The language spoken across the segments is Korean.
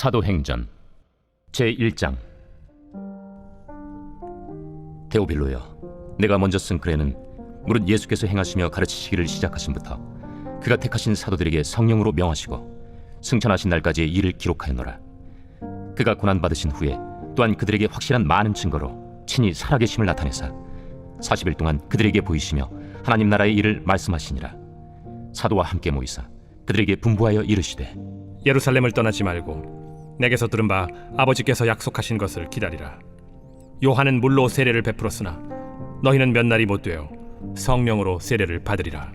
사도행전 제1장. 데오빌로여, 내가 먼저 쓴 글에는 무릇 예수께서 행하시며 가르치시기를 시작하신부터 그가 택하신 사도들에게 성령으로 명하시고 승천하신 날까지의 일을 기록하였노라. 그가 고난받으신 후에 또한 그들에게 확실한 많은 증거로 친히 살아계심을 나타내사 40일 동안 그들에게 보이시며 하나님 나라의 일을 말씀하시니라. 사도와 함께 모이사 그들에게 분부하여 이르시되, 예루살렘을 떠나지 말고 내게서 들은 바 아버지께서 약속하신 것을 기다리라. 요한은 물로 세례를 베풀었으나 너희는 몇 날이 못 되어 성령으로 세례를 받으리라.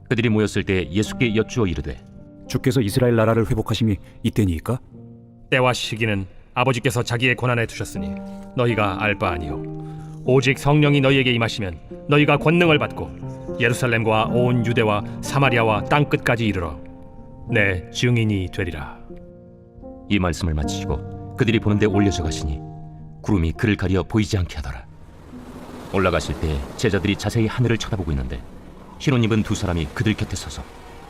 그들이 모였을 때 예수께 여쭈어 이르되, 주께서 이스라엘 나라를 회복하심이 이때니이까? 때와 시기는 아버지께서 자기의 권한에 두셨으니 너희가 알 바 아니요 오직 성령이 너희에게 임하시면 너희가 권능을 받고 예루살렘과 온 유대와 사마리아와 땅끝까지 이르러 내 증인이 되리라. 이 말씀을 마치시고 그들이 보는데 올려져 가시니 구름이 그를 가려 보이지 않게 하더라. 올라가실 때 제자들이 자세히 하늘을 쳐다보고 있는데 흰옷 입은 두 사람이 그들 곁에 서서,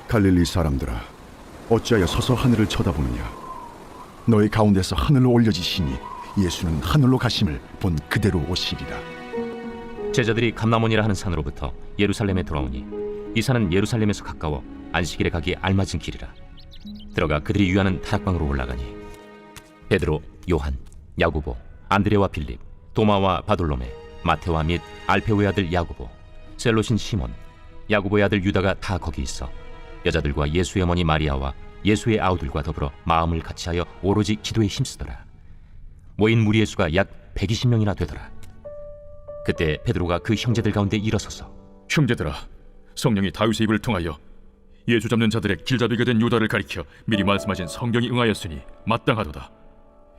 갈릴리 사람들아, 어찌하여 서서 하늘을 쳐다보느냐? 너희 가운데서 하늘로 올려지시니 예수는 하늘로 가심을 본 그대로 오시리라. 제자들이 감람원이라 하는 산으로부터 예루살렘에 돌아오니 이 산은 예루살렘에서 가까워 안식일에 가기에 알맞은 길이라. 들어가 그들이 유하는 다락방으로 올라가니 베드로, 요한, 야고보, 안드레와 빌립, 도마와 바돌로메, 마테와 및 알페오의 아들 야고보, 셀롯인 시몬, 야고보의 아들 유다가 다 거기 있어 여자들과 예수의 어머니 마리아와 예수의 아우들과 더불어 마음을 같이하여 오로지 기도에 힘쓰더라. 모인 무리의 수가 약 120명이나 되더라. 그때 베드로가 그 형제들 가운데 일어서서, 형제들아, 성령이 다윗의 입을 통하여 예수 잡는 자들의 길잡이가 된 유다를 가리켜 미리 말씀하신 성경이 응하였으니 마땅하도다.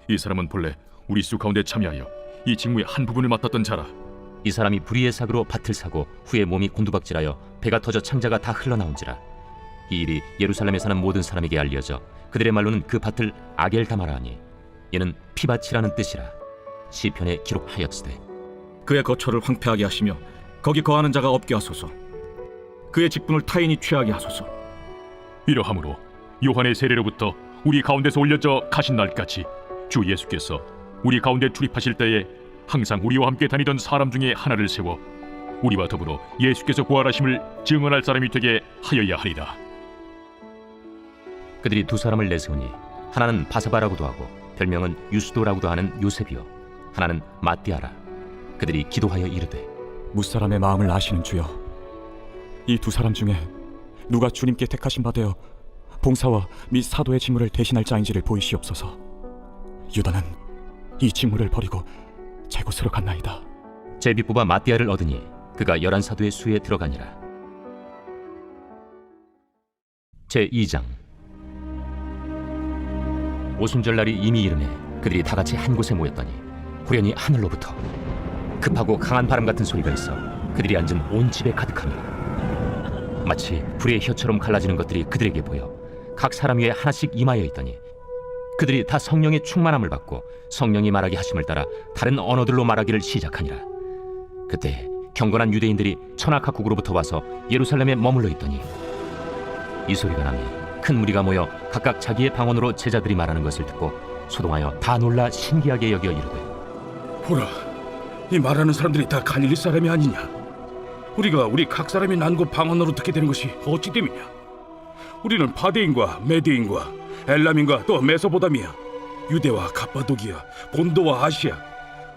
이 사람은 본래 우리 수 가운데 참여하여 이 직무의 한 부분을 맡았던 자라. 이 사람이 불의의 삭으로 밭을 사고 후에 몸이 곤두박질하여 배가 터져 창자가 다 흘러나온지라. 이 일이 예루살렘에 사는 모든 사람에게 알려져 그들의 말로는 그 밭을 아겔다마라 하니 이는 피밭이라는 뜻이라. 시편에 기록하였으되, 그의 거처를 황폐하게 하시며 거기 거하는 자가 없게 하소서. 그의 직분을 타인이 취하게 하소서. 이러함으로 요한의 세례로부터 우리 가운데서 올려져 가신 날까지 주 예수께서 우리 가운데 출입하실 때에 항상 우리와 함께 다니던 사람 중에 하나를 세워 우리와 더불어 예수께서 부활하심을 증언할 사람이 되게 하여야 하리라. 그들이 두 사람을 내세우니 하나는 바사바라고도 하고 별명은 유스도라고도 하는 요셉이요 하나는 마띠아라. 그들이 기도하여 이르되, 무사람의 마음을 아시는 주여, 이 두 사람 중에 누가 주님께 택하신 바 되어 봉사와 및 사도의 직무를 대신할 자인지를 보이시옵소서. 유다는 이 직무를 버리고 제 곳으로 갔나이다. 제비 뽑아 마띠아를 얻으니 그가 11사도의 수에 들어가니라. 제2장. 오순절날이 이미 이르매 그들이 다 같이 한 곳에 모였더니 후련히 하늘로부터 급하고 강한 바람 같은 소리가 있어 그들이 앉은 온 집에 가득하니라. 마치 불의 혀처럼 갈라지는 것들이 그들에게 보여 각 사람 위에 하나씩 임하여 있더니 그들이 다 성령의 충만함을 받고 성령이 말하게 하심을 따라 다른 언어들로 말하기를 시작하니라. 그때 경건한 유대인들이 천하각국으로부터 와서 예루살렘에 머물러 있더니 이 소리가 나니 큰 무리가 모여 각각 자기의 방언으로 제자들이 말하는 것을 듣고 소동하여 다 놀라 신기하게 여겨 이르되, 보라, 이 말하는 사람들이 다 갈릴리 사람이 아니냐? 우리가 우리 각 사람이 난 곳 방언으로 듣게 되는 것이 어찌 됨이냐? 우리는 파데인과 메데인과 엘람인과 또 메소보다미아, 유대와 갑바도기아, 본도와 아시아,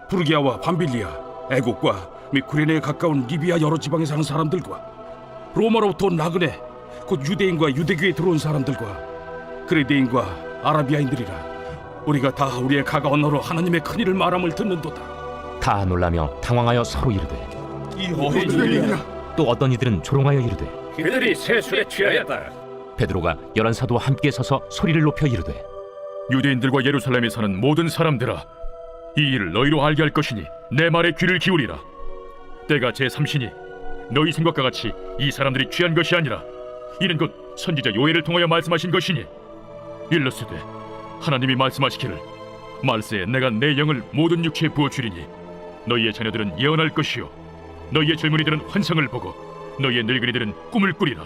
부르기아와 밤빌리아, 애국과 및 구레네에 가까운 리비아 여러 지방에 사는 사람들과 로마로부터 온 나그네 곧 유대인과 유대교에 들어온 사람들과 그레데인과 아라비아인들이라. 우리가 다 우리의 각 언어로 하나님의 큰 일을 말함을 듣는도다. 다 놀라며 당황하여 서로 이르되, 이 어떤 일이냐? 또 어떤 이들은 조롱하여 이르되, 그들이 세술에 취하였다. 베드로가 11사도와 함께 서서 소리를 높여 이르되, 유대인들과 예루살렘에 사는 모든 사람들아, 이 일을 너희로 알게 할 것이니 내 말에 귀를 기울이라. 때가 제3시니 너희 생각과 같이 이 사람들이 취한 것이 아니라 이는 곧 선지자 요엘을 통하여 말씀하신 것이니 일러스되 하나님이 말씀하시기를 말세에 내가 내 영을 모든 육체에 부어주리니 너희의 자녀들은 예언할 것이요 너희의 젊은이들은 환상을 보고 너희의 늙은이들은 꿈을 꾸리라.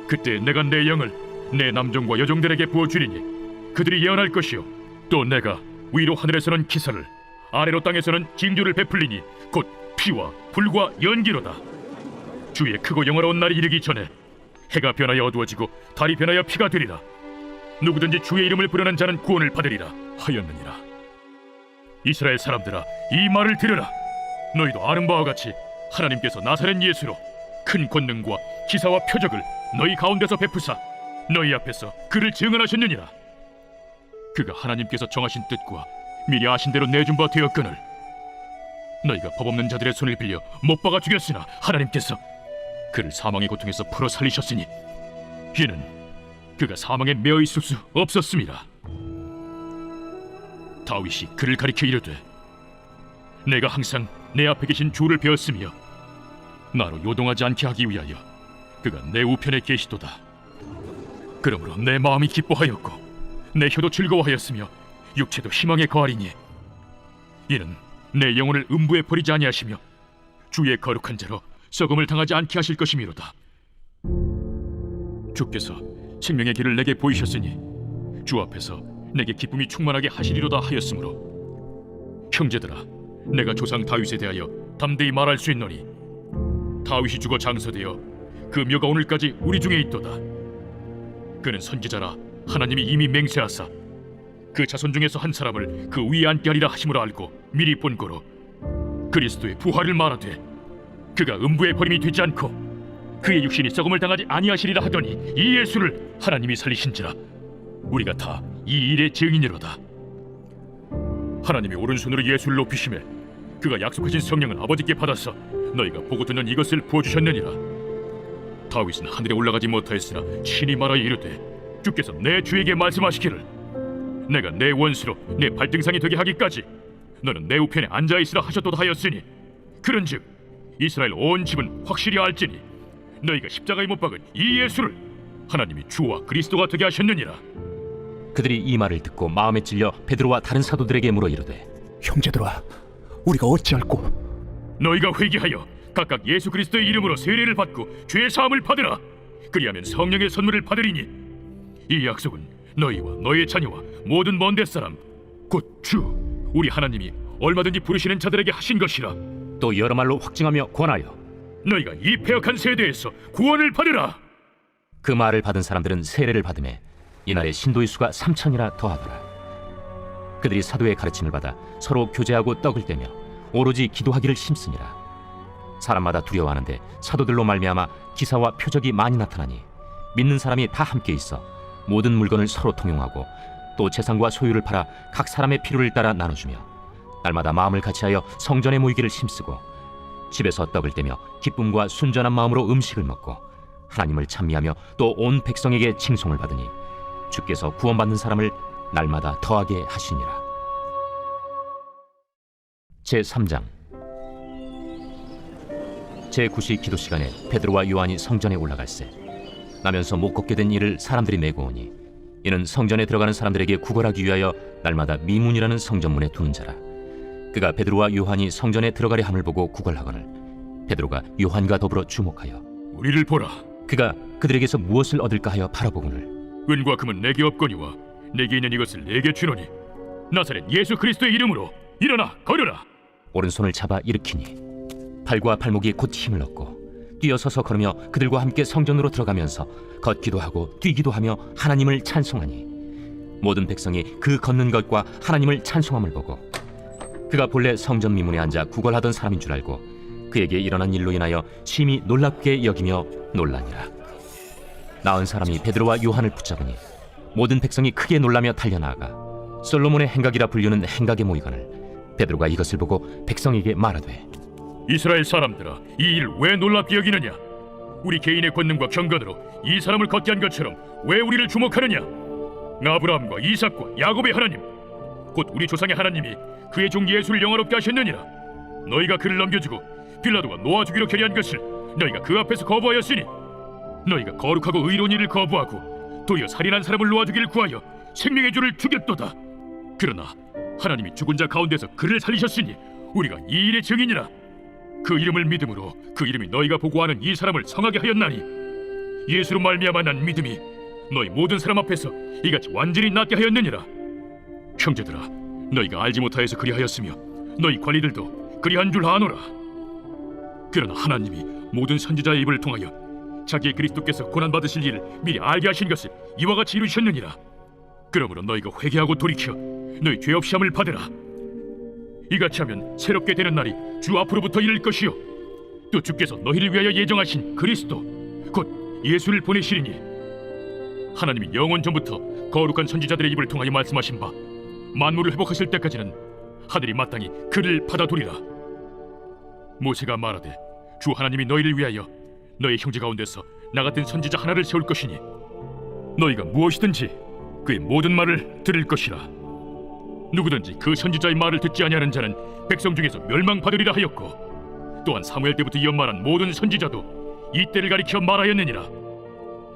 그때 내가 내 영을 내 남종과 여종들에게 부어주리니 그들이 예언할 것이요 또 내가 위로 하늘에서는 기사를 아래로 땅에서는 징조를 베풀리니 곧 피와 불과 연기로다. 주의 크고 영화로운 날이 이르기 전에 해가 변하여 어두워지고 달이 변하여 피가 되리라. 누구든지 주의 이름을 부르는 자는 구원을 받으리라 하였느니라. 이스라엘 사람들아, 이 말을 들으라. 너희도 아는 바와 같이 하나님께서 나사렛 예수로 큰 권능과 기사와 표적을 너희 가운데서 베푸사 너희 앞에서 그를 증언하셨느니라. 그가 하나님께서 정하신 뜻과 미리 아신 대로 내준 바 되었거늘 너희가 법 없는 자들의 손을 빌려 못 박아 죽였으나 하나님께서 그를 사망의 고통에서 풀어 살리셨으니 이는 그가 사망에 매어 있을 수 없었음이라. 다윗이 그를 가리켜 이르되 내가 항상 내 앞에 계신 주를 배웠으며 나로 요동하지 않게 하기 위하여 그가 내 우편에 계시도다. 그러므로 내 마음이 기뻐하였고 내 혀도 즐거워하였으며 육체도 희망에 거하리니 이는 내 영혼을 음부에 버리지 아니하시며 주의 거룩한 자로 썩음을 당하지 않게 하실 것이미로다. 주께서 생명의 길을 내게 보이셨으니 주 앞에서 내게 기쁨이 충만하게 하시리로다 하였으므로 형제들아, 내가 조상 다윗에 대하여 담대히 말할 수 있노니 다윗이 죽어 장서되어 그 묘가 오늘까지 우리 중에 있도다. 그는 선지자라 하나님이 이미 맹세하사 그 자손 중에서 한 사람을 그 위에 앉게 하리라 하심으로 알고 미리 본고로 그리스도의 부활을 말하되 그가 음부에 버림이 되지 않고 그의 육신이 썩음을 당하지 아니하시리라 하더니 이 예수를 하나님이 살리신지라. 우리가 다 이 일의 증인이로다. 하나님이 오른손으로 예수를 높이심에 그가 약속하신 성령을 아버지께 받아서 너희가 보고 듣는 이것을 부어주셨느니라. 다윗은 하늘에 올라가지 못하였으나 친히 말하여 이르되 주께서 내 주에게 말씀하시기를 내가 내 원수로 내 발등상이 되게 하기까지 너는 내 우편에 앉아있으라 하셨도다 하였으니 그런즉 이스라엘 온 집은 확실히 알지니 너희가 십자가에 못 박은 이 예수를 하나님이 주와 그리스도가 되게 하셨느니라. 그들이 이 말을 듣고 마음에 찔려 베드로와 다른 사도들에게 물어 이르되 형제들아, 우리가 어찌할꼬? 너희가 회개하여 각각 예수 그리스도의 이름으로 세례를 받고 죄의 사함을 받으라. 그리하면 성령의 선물을 받으리니 이 약속은 너희와 너희의 자녀와 모든 먼 데 사람 곧 주 우리 하나님이 얼마든지 부르시는 자들에게 하신 것이라. 또 여러 말로 확증하며 권하여 너희가 이 패역한 세대에서 구원을 받으라. 그 말을 받은 사람들은 세례를 받음에 이날에 신도의 수가 3,000이나 더하더라. 그들이 사도의 가르침을 받아 서로 교제하고 떡을 떼며 오로지 기도하기를 힘쓰니라. 사람마다 두려워하는데 사도들로 말미암아 기사와 표적이 많이 나타나니 믿는 사람이 다 함께 있어 모든 물건을 서로 통용하고 또 재산과 소유를 팔아 각 사람의 필요를 따라 나눠주며 날마다 마음을 같이하여 성전에 모이기를 힘쓰고 집에서 떡을 떼며 기쁨과 순전한 마음으로 음식을 먹고 하나님을 찬미하며 또 온 백성에게 칭송을 받으니 주께서 구원받는 사람을 날마다 더하게 하시니라. 제3장 제9시 기도 시간에 베드로와 요한이 성전에 올라갈새 나면서 못 걷게 된 이를 사람들이 메고 오니 이는 성전에 들어가는 사람들에게 구걸하기 위하여 날마다 미문이라는 성전문에 두는 자라. 그가 베드로와 요한이 성전에 들어가려 함을 보고 구걸하거늘 베드로가 요한과 더불어 주목하여 우리를 보라. 그가 그들에게서 무엇을 얻을까 하여 바라보거늘 은과 금은 내게 없거니와 내게 있는 이것을 내게 주노니 나사렛 예수 그리스도의 이름으로 일어나 걸으라. 오른손을 잡아 일으키니 팔과 발목이 곧 힘을 얻고 뛰어서서 걸으며 그들과 함께 성전으로 들어가면서 걷기도 하고 뛰기도 하며 하나님을 찬송하니 모든 백성이 그 걷는 것과 하나님을 찬송함을 보고 그가 본래 성전 미문에 앉아 구걸하던 사람인 줄 알고 그에게 일어난 일로 인하여 심히 놀랍게 여기며 놀라니라. 나은 사람이 베드로와 요한을 붙잡으니 모든 백성이 크게 놀라며 달려나아가 솔로몬의 행각이라 불리는 행각에 모이거늘 베드로가 이것을 보고 백성에게 말하되 이스라엘 사람들아, 이 일 왜 놀랍게 여기느냐? 우리 개인의 권능과 경건으로 이 사람을 걷게 한 것처럼 왜 우리를 주목하느냐? 아브라함과 이삭과 야곱의 하나님 곧 우리 조상의 하나님이 그의 종 예수를 영화롭게 하셨느니라. 너희가 그를 넘겨주고 빌라도가 놓아주기로 결의한 것을 너희가 그 앞에서 거부하였으니 너희가 거룩하고 의로운 일을 거부하고 도리어 살인한 사람을 놓아주기를 구하여 생명의 주를 죽였도다. 그러나 하나님이 죽은 자 가운데서 그를 살리셨으니 우리가 이 일의 증인이라. 그 이름을 믿음으로 그 이름이 너희가 보고하는 이 사람을 성하게 하였나니 예수로 말미암아 난 믿음이 너희 모든 사람 앞에서 이같이 완전히 낫게 하였느니라. 형제들아, 너희가 알지 못하여서 그리하였으며 너희 관리들도 그리한 줄 아노라. 그러나 하나님이 모든 선지자의 입을 통하여 자기의 그리스도께서 고난받으실 일을 미리 알게 하신 것을 이와 같이 이루셨느니라. 그러므로 너희가 회개하고 돌이켜 너희 죄 없이 함을 받으라. 이같이 하면 새롭게 되는 날이 주 앞으로부터 이를 것이요 또 주께서 너희를 위하여 예정하신 그리스도 곧 예수를 보내시리니 하나님이 영원 전부터 거룩한 선지자들의 입을 통하여 말씀하신 바 만물을 회복하실 때까지는 하늘이 마땅히 그를 받아두리라. 모세가 말하되 주 하나님이 너희를 위하여 너희 형제 가운데서 나 같은 선지자 하나를 세울 것이니 너희가 무엇이든지 그의 모든 말을 들을 것이라. 누구든지 그 선지자의 말을 듣지 아니하는 자는 백성 중에서 멸망받으리라 하였고 또한 사무엘 때부터 이어 말한 모든 선지자도 이 때를 가리켜 말하였느니라.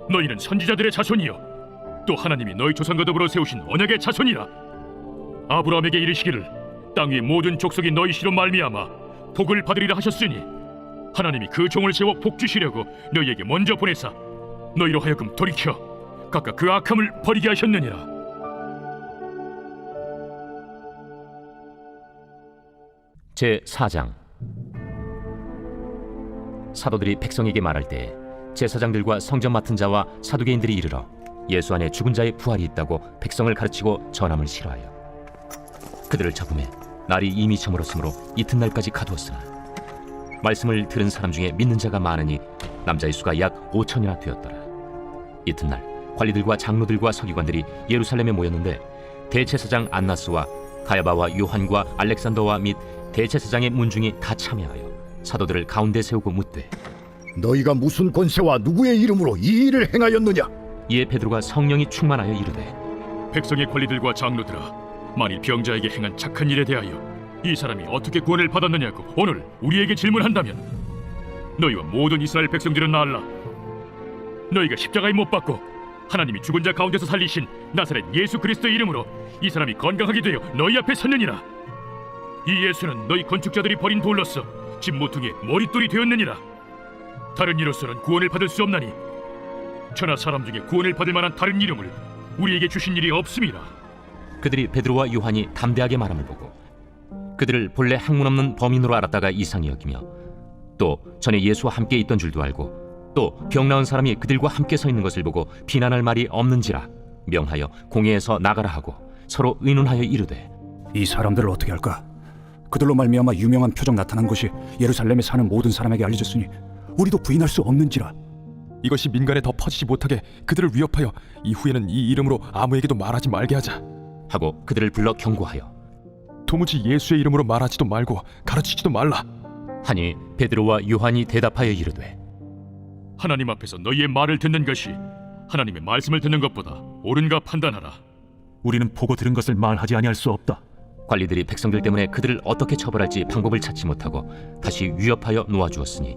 너희는 선지자들의 자손이요 또 하나님이 너희 조상과 더불어 세우신 언약의 자손이라. 아브라함에게 이르시기를 땅 위의 모든 족속이 너희 씨로 말미암아 복을 받으리라 하셨으니 하나님이 그 종을 세워 복 주시려고 너희에게 먼저 보내사 너희로 하여금 돌이켜 각각 그 악함을 버리게 하셨느니라. 제 4장. 사도들이 백성에게 말할 때 제사장들과 성전 맡은 자와 사두개인들이 이르러 예수 안에 죽은 자의 부활이 있다고 백성을 가르치고 전함을 싫어하여 그들을 잡음에 날이 이미 저물었으므로 이튿날까지 가두었으나 말씀을 들은 사람 중에 믿는 자가 많으니 남자의 수가 약 5천이나 되었더라. 이튿날 관리들과 장로들과 서기관들이 예루살렘에 모였는데 대제사장 안나스와 가야바와 요한과 알렉산더와 및 대제사장의 문중이 다 참여하여 사도들을 가운데 세우고 묻되 너희가 무슨 권세와 누구의 이름으로 이 일을 행하였느냐? 이에 베드로가 성령이 충만하여 이르되 백성의 관리들과 장로들아, 만일 병자에게 행한 착한 일에 대하여 이 사람이 어떻게 구원을 받았느냐고 오늘 우리에게 질문한다면 너희와 모든 이스라엘 백성들은 알라. 너희가 십자가에 못 박고 하나님이 죽은 자 가운데서 살리신 나사렛 예수 그리스도의 이름으로 이 사람이 건강하게 되어 너희 앞에 섰느니라. 이 예수는 너희 건축자들이 버린 돌로서 집 모퉁이의 머릿돌이 되었느니라. 다른 이로서는 구원을 받을 수 없나니 천하 사람 중에 구원을 받을 만한 다른 이름을 우리에게 주신 일이 없음이라. 그들이 베드로와 요한이 담대하게 말함을 보고 그들을 본래 학문 없는 범인으로 알았다가 이상히 여기며 또 전에 예수와 함께 있던 줄도 알고 또 병 나은 사람이 그들과 함께 서 있는 것을 보고 비난할 말이 없는지라 명하여 공회에서 나가라 하고 서로 의논하여 이르되 이 사람들을 어떻게 할까? 그들로 말미암아 유명한 표적 나타난 것이 예루살렘에 사는 모든 사람에게 알려졌으니 우리도 부인할 수 없는지라. 이것이 민간에 더 퍼지지 못하게 그들을 위협하여 이후에는 이 이름으로 아무에게도 말하지 말게 하자. 하고 그들을 불러 경고하여 도무지 예수의 이름으로 말하지도 말고 가르치지도 말라. 하니 베드로와 요한이 대답하여 이르되 하나님 앞에서 너희의 말을 듣는 것이 하나님의 말씀을 듣는 것보다 옳은가 판단하라. 우리는 보고 들은 것을 말하지 아니할 수 없다. 관리들이 백성들 때문에 그들을 어떻게 처벌할지 방법을 찾지 못하고 다시 위협하여 놓아주었으니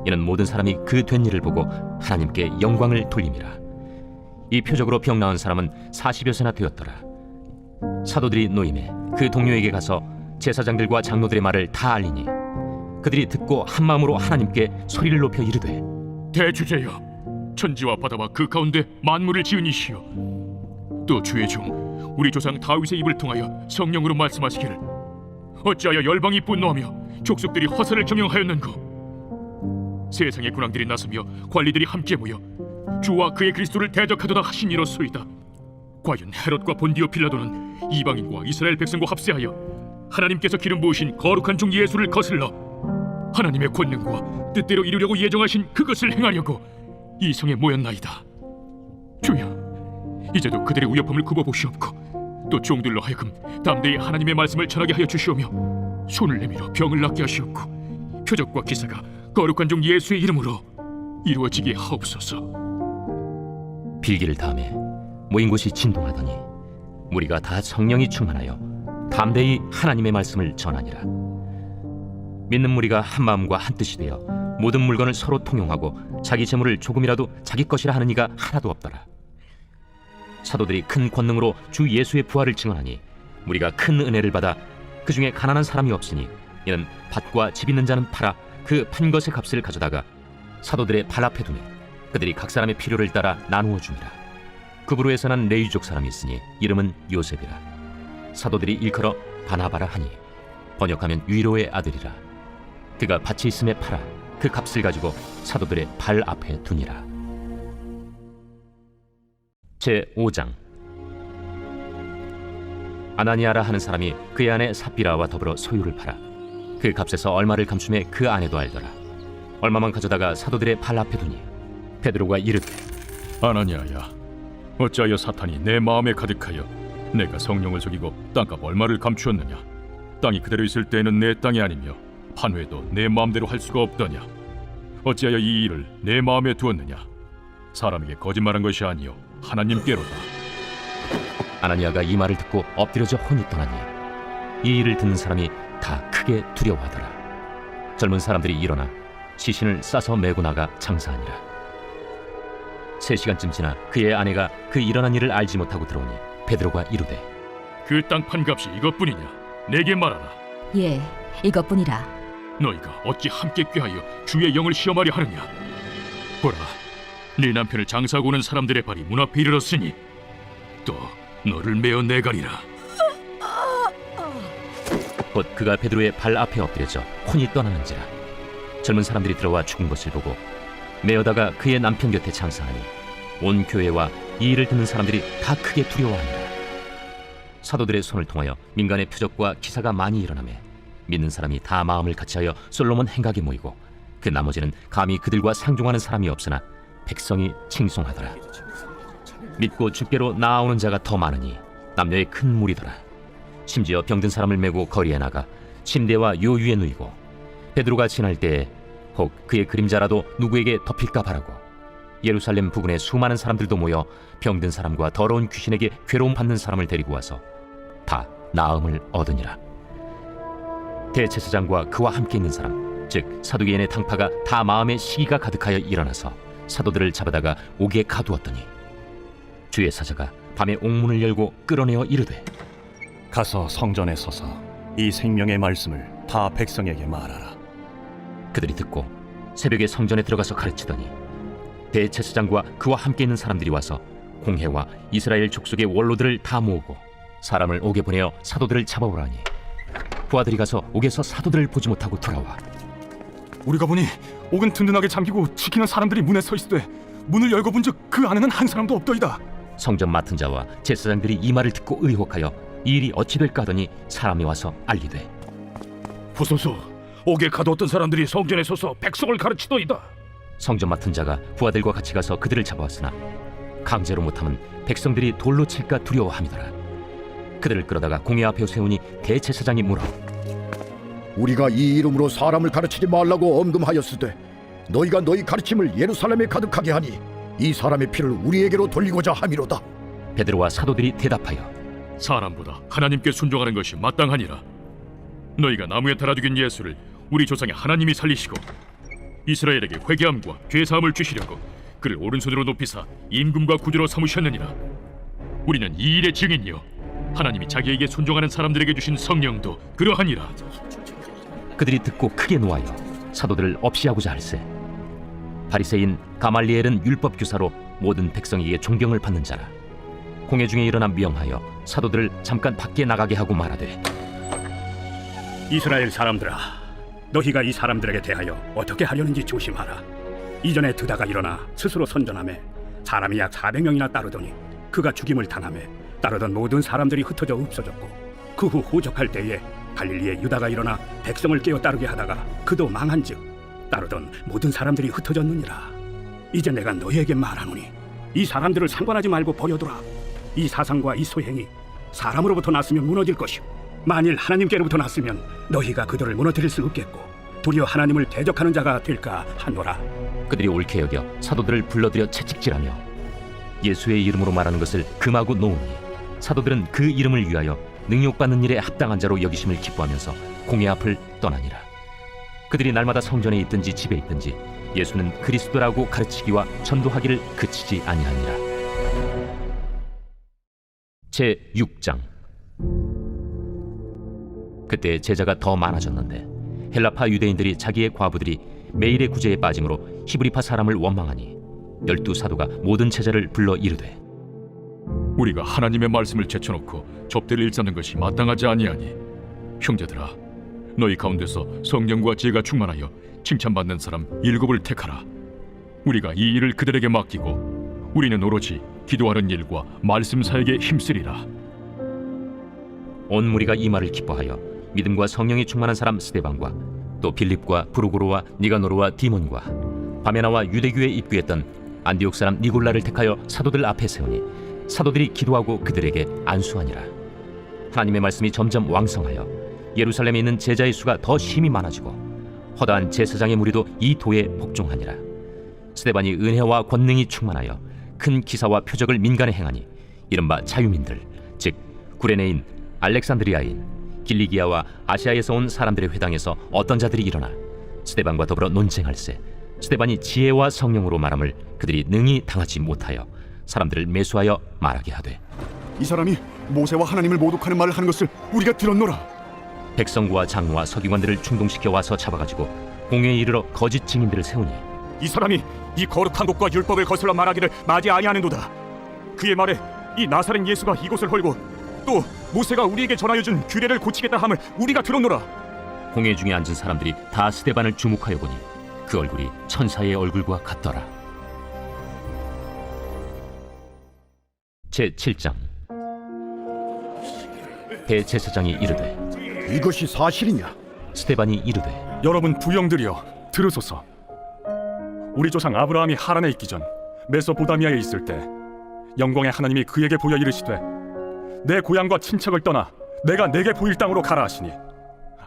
이는 모든 사람이 그 된 일을 보고 하나님께 영광을 돌림이라. 이 표적으로 병 나은 사람은 40여세나 되었더라. 사도들이 노임에 그 동료에게 가서 제사장들과 장로들의 말을 다 알리니 그들이 듣고 한마음으로 하나님께 소리를 높여 이르되 대주제여, 천지와 바다와 그 가운데 만물을 지은 이시여, 또 주의 종 우리 조상 다윗의 입을 통하여 성령으로 말씀하시기를 어찌하여 열방이 분노하며 족속들이 허사를 경영하였는고. 세상의 군왕들이 나서며 관리들이 함께 모여 주와 그의 그리스도를 대적하도다 하시니로소이다. 과연 헤롯과 본디오 빌라도는 이방인과 이스라엘 백성과 합세하여 하나님께서 기름 부으신 거룩한 종 예수를 거슬러 하나님의 권능과 뜻대로 이루려고 예정하신 그것을 행하려고 이 성에 모였나이다. 주여, 이제도 그들의 위협함을 굽어보시옵고 또 종들로 하여금 담대히 하나님의 말씀을 전하게 하여 주시오며 손을 내밀어 병을 낫게 하시옵고 표적과 기사가 거룩한 종 예수의 이름으로 이루어지게 하옵소서. 빌기를 다음에 모인 곳이 진동하더니 무리가 다 성령이 충만하여 담대히 하나님의 말씀을 전하니라. 믿는 무리가 한 마음과 한 뜻이 되어 모든 물건을 서로 통용하고 자기 재물을 조금이라도 자기 것이라 하는 이가 하나도 없더라. 사도들이 큰 권능으로 주 예수의 부활을 증언하니 무리가 큰 은혜를 받아 그 중에 가난한 사람이 없으니 이는 밭과 집 있는 자는 팔아 그 판 것의 값을 가져다가 사도들의 발 앞에 두매 그들이 각 사람의 필요를 따라 나누어 줍니다. 그브로에서 난 레위족 사람이 있으니 이름은 요셉이라. 사도들이 일컬어 바나바라 하니 번역하면 위로의 아들이라. 그가 밭이 있음에 팔아 그 값을 가지고 사도들의 발 앞에 두니라. 제5장. 아나니아라 하는 사람이 그의 아내 삽비라와 더불어 소유를 팔아 그 값에서 얼마를 감춤해 그 아내도 알더라. 얼마만 가져다가 사도들의 발 앞에 두니 베드로가 이르되, 아나니아야, 어찌하여 사탄이 내 마음에 가득하여 내가 성령을 속이고 땅값 얼마를 감추었느냐? 땅이 그대로 있을 때에는 내 땅이 아니며 판회도 내 마음대로 할 수가 없더냐? 어찌하여 이 일을 내 마음에 두었느냐? 사람에게 거짓말한 것이 아니요 하나님께로다. 아나니아가 이 말을 듣고 엎드려져 혼이 떠나니 이 일을 듣는 사람이 다 크게 두려워하더라. 젊은 사람들이 일어나 시신을 싸서 메고 나가 장사하니라. 3시간쯤 지나 그의 아내가 그 일어난 일을 알지 못하고 들어오니 베드로가 이르되, 그 땅 판값이 이것뿐이냐? 내게 말하라. 예, 이것뿐이라. 너희가 어찌 함께 꾀하여 주의 영을 시험하려 하느냐? 보라, 네 남편을 장사하고 오는 사람들의 발이 문 앞에 이르렀으니 또 너를 메어 내가리라. 곧 그가 베드로의 발 앞에 엎드려져 혼이 떠나는지라. 젊은 사람들이 들어와 죽은 것을 보고 메어다가 그의 남편 곁에 장사하니 온 교회와 이 일을 듣는 사람들이 다 크게 두려워하니라. 사도들의 손을 통하여 민간의 표적과 기사가 많이 일어나매 믿는 사람이 다 마음을 같이하여 솔로몬 행각에 모이고 그 나머지는 감히 그들과 상종하는 사람이 없으나 백성이 칭송하더라. 믿고 주께로 나아오는 자가 더 많으니 남녀의 큰 무리더라. 심지어 병든 사람을 메고 거리에 나가 침대와 요 위에 누이고 베드로가 지날 때에 혹 그의 그림자라도 누구에게 덮일까 바라고 예루살렘 부근에 수많은 사람들도 모여 병든 사람과 더러운 귀신에게 괴로움 받는 사람을 데리고 와서 다 나음을 얻으니라. 대제사장과 그와 함께 있는 사람 즉 사두개인의 당파가 다 마음에 시기가 가득하여 일어나서 사도들을 잡아다가 옥에 가두었더니 주의 사자가 밤에 옥문을 열고 끌어내어 이르되, 가서 성전에 서서 이 생명의 말씀을 다 백성에게 말하라. 그들이 듣고 새벽에 성전에 들어가서 가르치더니 대제사장과 그와 함께 있는 사람들이 와서 공회와 이스라엘 족속의 원로들을 다 모으고 사람을 옥에 보내어 사도들을 잡아오라니 부하들이 가서 옥에서 사도들을 보지 못하고 돌아와 우리가 보니 옥은 든든하게 잠기고 지키는 사람들이 문에 서 있으되 문을 열고 본즉 그 안에는 한 사람도 없더이다. 성전 맡은 자와 제사장들이 이 말을 듣고 의혹하여 이 일이 어찌 될까 하더니 사람이 와서 알리되, 보소서, 옥에 가두었던 사람들이 성전에 서서 백성을 가르치더이다. 성전 맡은 자가 부하들과 같이 가서 그들을 잡아왔으나 강제로 못하면 백성들이 돌로 칠까 두려워함이더라. 그들을 끌어다가 공회 앞에 세우니 대제사장이 물어, 우리가 이 이름으로 사람을 가르치지 말라고 엄금하였으되 너희가 너희 가르침을 예루살렘에 가득하게 하니 이 사람의 피를 우리에게로 돌리고자 함이로다. 베드로와 사도들이 대답하여, 사람보다 하나님께 순종하는 것이 마땅하니라. 너희가 나무에 달아 죽인 예수를 우리 조상의 하나님이 살리시고 이스라엘에게 회개함과 죄사함을 주시려고 그를 오른손으로 높이사 임금과 구주로 삼으셨느니라. 우리는 이 일의 증인이요 하나님이 자기에게 순종하는 사람들에게 주신 성령도 그러하니라. 그들이 듣고 크게 노하여 사도들을 없이하고자 할세. 바리새인 가말리엘은 율법 교사로 모든 백성에게 존경을 받는 자라. 공회 중에 일어나 명하여 사도들을 잠깐 밖에 나가게 하고 말하되, 이스라엘 사람들아, 너희가 이 사람들에게 대하여 어떻게 하려는지 조심하라. 이전에 드다가 일어나 스스로 선전하며 사람이 약 400명이나 따르더니 그가 죽임을 당하며 따르던 모든 사람들이 흩어져 없어졌고 그 후 호적할 때에 갈릴리에 유다가 일어나 백성을 깨어 따르게 하다가 그도 망한즉 따르던 모든 사람들이 흩어졌느니라. 이제 내가 너희에게 말하노니 이 사람들을 상관하지 말고 버려두라. 이 사상과 이 소행이 사람으로부터 났으면 무너질 것이요 만일 하나님께로부터 났으면 너희가 그들을 무너뜨릴 수 없겠고 도리어 하나님을 대적하는 자가 될까 하노라. 그들이 옳게 여겨 사도들을 불러들여 채찍질하며 예수의 이름으로 말하는 것을 금하고 놓으니 사도들은 그 이름을 위하여 능욕받는 일에 합당한 자로 여기심을 기뻐하면서 공회 앞을 떠나니라. 그들이 날마다 성전에 있든지 집에 있든지 예수는 그리스도라고 가르치기와 전도하기를 그치지 아니하니라. 제6장. 그때 제자가 더 많아졌는데 헬라파 유대인들이 자기의 과부들이 매일의 구제에 빠짐으로 히브리파 사람을 원망하니 12 사도가 모든 제자를 불러 이르되, 우리가 하나님의 말씀을 제쳐놓고 접대를 일삼는 것이 마땅하지 아니하니 형제들아 너희 가운데서 성령과 지혜가 충만하여 칭찬받는 사람 7을 택하라. 우리가 이 일을 그들에게 맡기고 우리는 오로지 기도하는 일과 말씀 사역에 힘쓰리라. 온 무리가 이 말을 기뻐하여 믿음과 성령이 충만한 사람 스데반과 또 빌립과 브루고로와 니가노르와 디몬과 바메나와 유대교에 입교했던 안디옥 사람 니골라를 택하여 사도들 앞에 세우니 사도들이 기도하고 그들에게 안수하니라. 하나님의 말씀이 점점 왕성하여 예루살렘에 있는 제자의 수가 더 심히 많아지고 허다한 제사장의 무리도 이 도에 복종하니라. 스데반이 은혜와 권능이 충만하여 큰 기사와 표적을 민간에 행하니 이른바 자유민들 즉 구레네인, 알렉산드리아인, 길리기아와 아시아에서 온 사람들의 회당에서 어떤 자들이 일어나 스데반과 더불어 논쟁할세 스데반이 지혜와 성령으로 말함을 그들이 능히 당하지 못하여 사람들을 매수하여 말하게 하되 이 사람이 모세와 하나님을 모독하는 말을 하는 것을 우리가 들었노라. 백성과 장로와 서기관들을 충동시켜 와서 잡아가지고 공회에 이르러 거짓 증인들을 세우니 이 사람이 이 거룩한 곳과 율법을 거슬러 말하기를 마지 아니하는도다. 그의 말에 이 나사렛 예수가 이곳을 헐고 또 모세가 우리에게 전하여 준 규례를 고치겠다 함을 우리가 들었노라. 공회 중에 앉은 사람들이 다 스데반을 주목하여 보니 그 얼굴이 천사의 얼굴과 같더라. 제7장. 대제사장이 이르되 이것이 사실이냐? 스데반이 이르되 여러분 부형들이여 들으소서. 우리 조상 아브라함이 하란에 있기 전 메소포다미아에 있을 때 영광의 하나님이 그에게 보여 이르시되 내 고향과 친척을 떠나 내가 내게 보일 땅으로 가라 하시니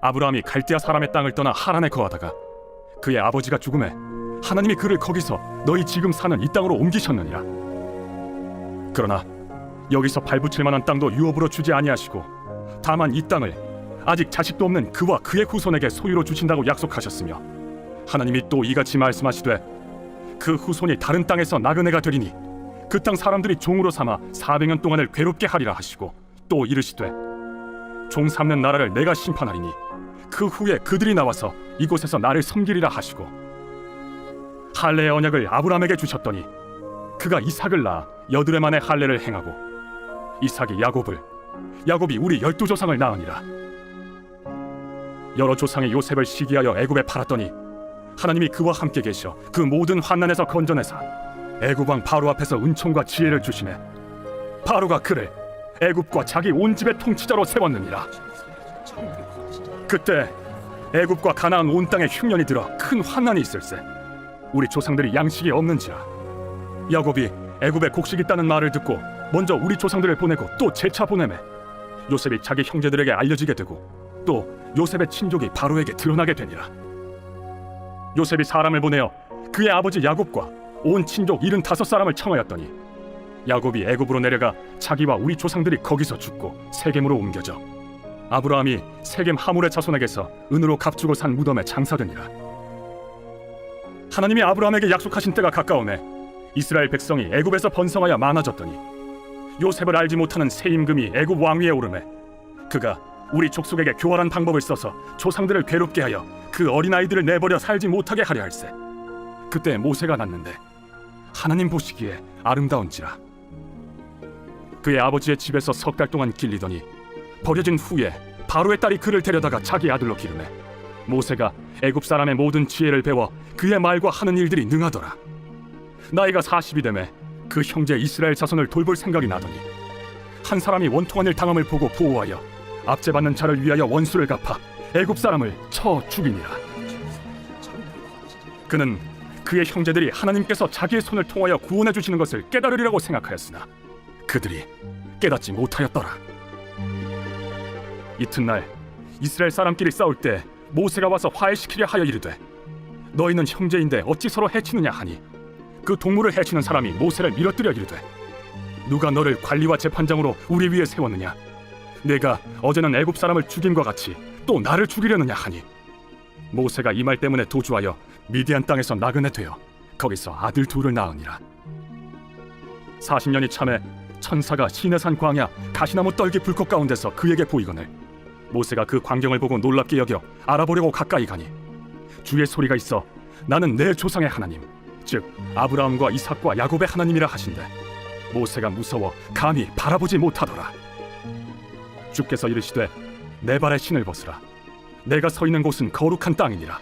아브라함이 갈대아 사람의 땅을 떠나 하란에 거하다가 그의 아버지가 죽음에 하나님이 그를 거기서 너희 지금 사는 이 땅으로 옮기셨느니라. 그러나 여기서 발붙일 만한 땅도 유업으로 주지 아니하시고 다만 이 땅을 아직 자식도 없는 그와 그의 후손에게 소유로 주신다고 약속하셨으며 하나님이 또 이같이 말씀하시되 그 후손이 다른 땅에서 나그네가 되리니 그 땅 사람들이 종으로 삼아 400년 동안을 괴롭게 하리라 하시고 또 이르시되 종 삼는 나라를 내가 심판하리니 그 후에 그들이 나와서 이곳에서 나를 섬기리라 하시고 할례의 언약을 아브라함에게 주셨더니 그가 이삭을 낳아 8해 만에 할례를 행하고 이삭이 야곱을 야곱이 우리 12조상을 낳으니라. 여러 조상의 요셉을 시기하여 애굽에 팔았더니 하나님이 그와 함께 계셔 그 모든 환난에서 건져내사 애굽 왕 바로 앞에서 은총과 지혜를 주시매 바로가 그를 애굽과 자기 온 집의 통치자로 세웠느니라. 그때 애굽과 가나안 온 땅에 흉년이 들어 큰 환난이 있을세 우리 조상들이 양식이 없는지라. 야곱이 애굽에 곡식 있다는 말을 듣고 먼저 우리 조상들을 보내고 또 재차 보내매 요셉이 자기 형제들에게 알려지게 되고 또 요셉의 친족이 바로에게 드러나게 되니라. 요셉이 사람을 보내어 그의 아버지 야곱과 온 친족 75사람을 청하였더니 야곱이 애굽으로 내려가 자기와 우리 조상들이 거기서 죽고 세겜으로 옮겨져 아브라함이 세겜 하몰의 자손에게서 은으로 값주고 산 무덤에 장사되니라. 하나님이 아브라함에게 약속하신 때가 가까우매 이스라엘 백성이 애굽에서 번성하여 많아졌더니 요셉을 알지 못하는 새 임금이 애굽 왕위에 오르매 그가 우리 족속에게 교활한 방법을 써서 조상들을 괴롭게 하여 그 어린아이들을 내버려 살지 못하게 하려 할세. 그때 모세가 났는데 하나님 보시기에 아름다운지라. 그의 아버지의 집에서 3달 동안 길리더니 버려진 후에 바로의 딸이 그를 데려다가 자기 아들로 기르매 모세가 애굽 사람의 모든 지혜를 배워 그의 말과 하는 일들이 능하더라. 나이가 40이 되매 그 형제 이스라엘 자손을 돌볼 생각이 나더니 한 사람이 원통한 일 당함을 보고 보호하여 압제받는 자를 위하여 원수를 갚아 애굽 사람을 쳐 죽이니라. 그는 그의 형제들이 하나님께서 자기의 손을 통하여 구원해 주시는 것을 깨달으리라고 생각하였으나 그들이 깨닫지 못하였더라. 이튿날 이스라엘 사람끼리 싸울 때 모세가 와서 화해시키려 하여 이르되 너희는 형제인데 어찌 서로 해치느냐 하니 그 동물을 해치는 사람이 모세를 밀어뜨려 이르되 누가 너를 관리와 재판장으로 우리 위에 세웠느냐? 내가 어제는 애굽 사람을 죽임과 같이 또 나를 죽이려느냐 하니 모세가 이 말 때문에 도주하여 미디안 땅에서 나그네 되어 거기서 아들 둘을 낳으니라. 40년이 참에 천사가 시내산 광야 가시나무 떨기 불꽃 가운데서 그에게 보이거늘 모세가 그 광경을 보고 놀랍게 여겨 알아보려고 가까이 가니 주의 소리가 있어 나는 내 조상의 하나님 즉 아브라함과 이삭과 야곱의 하나님이라 하신대 모세가 무서워 감히 바라보지 못하더라. 주께서 이르시되 내 발에 신을 벗으라. 내가 서 있는 곳은 거룩한 땅이니라.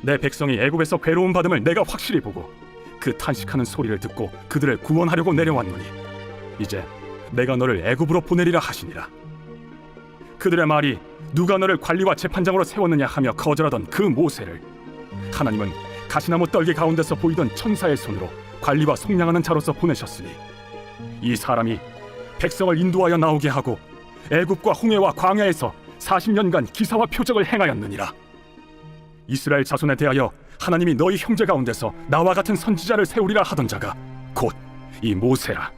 내 백성이 애굽에서 괴로움 받음을 내가 확실히 보고 그 탄식하는 소리를 듣고 그들을 구원하려고 내려왔노니 이제 내가 너를 애굽으로 보내리라 하시니라. 그들의 말이 누가 너를 관리와 재판장으로 세웠느냐 하며 거절하던 그 모세를 하나님은 가시나무 떨기 가운데서 보이던 천사의 손으로 관리와 속량하는 자로서 보내셨으니 이 사람이 백성을 인도하여 나오게 하고 애굽과 홍해와 광야에서 40년간 기사와 표적을 행하였느니라. 이스라엘 자손에 대하여 하나님이 너희 형제 가운데서 나와 같은 선지자를 세우리라 하던 자가 곧 이 모세라.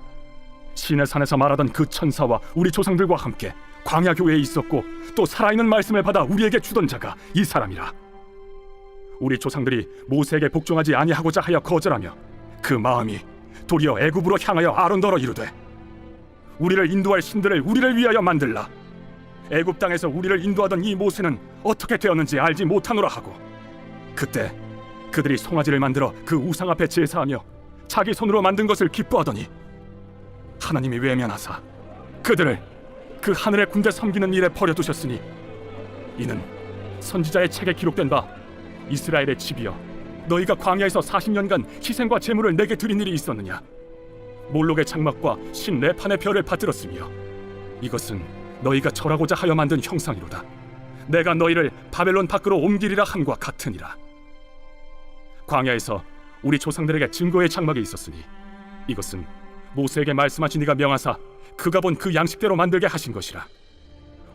시내 산에서 말하던 그 천사와 우리 조상들과 함께 광야 교회에 있었고 또 살아있는 말씀을 받아 우리에게 주던 자가 이 사람이라. 우리 조상들이 모세에게 복종하지 아니하고자 하여 거절하며 그 마음이 도리어 애굽으로 향하여 아론더러 이르되 우리를 인도할 신들을 우리를 위하여 만들라. 애굽 땅에서 우리를 인도하던 이 모세는 어떻게 되었는지 알지 못하노라 하고 그때 그들이 송아지를 만들어 그 우상 앞에 제사하며 자기 손으로 만든 것을 기뻐하더니 하나님이 외면하사 그들을 그 하늘의 군대 섬기는 일에 버려두셨으니 이는 선지자의 책에 기록된 바 이스라엘의 집이여 너희가 광야에서 40년간 희생과 제물을 내게 드린 일이 있었느냐. 몰록의 장막과 신 레판의 별을 받들었으며 이것은 너희가 절하고자 하여 만든 형상이로다. 내가 너희를 바벨론 밖으로 옮기리라 함과 같으니라. 광야에서 우리 조상들에게 증거의 장막이 있었으니 이것은 모세에게 말씀하신 이가 명하사 그가 본 그 양식대로 만들게 하신 것이라.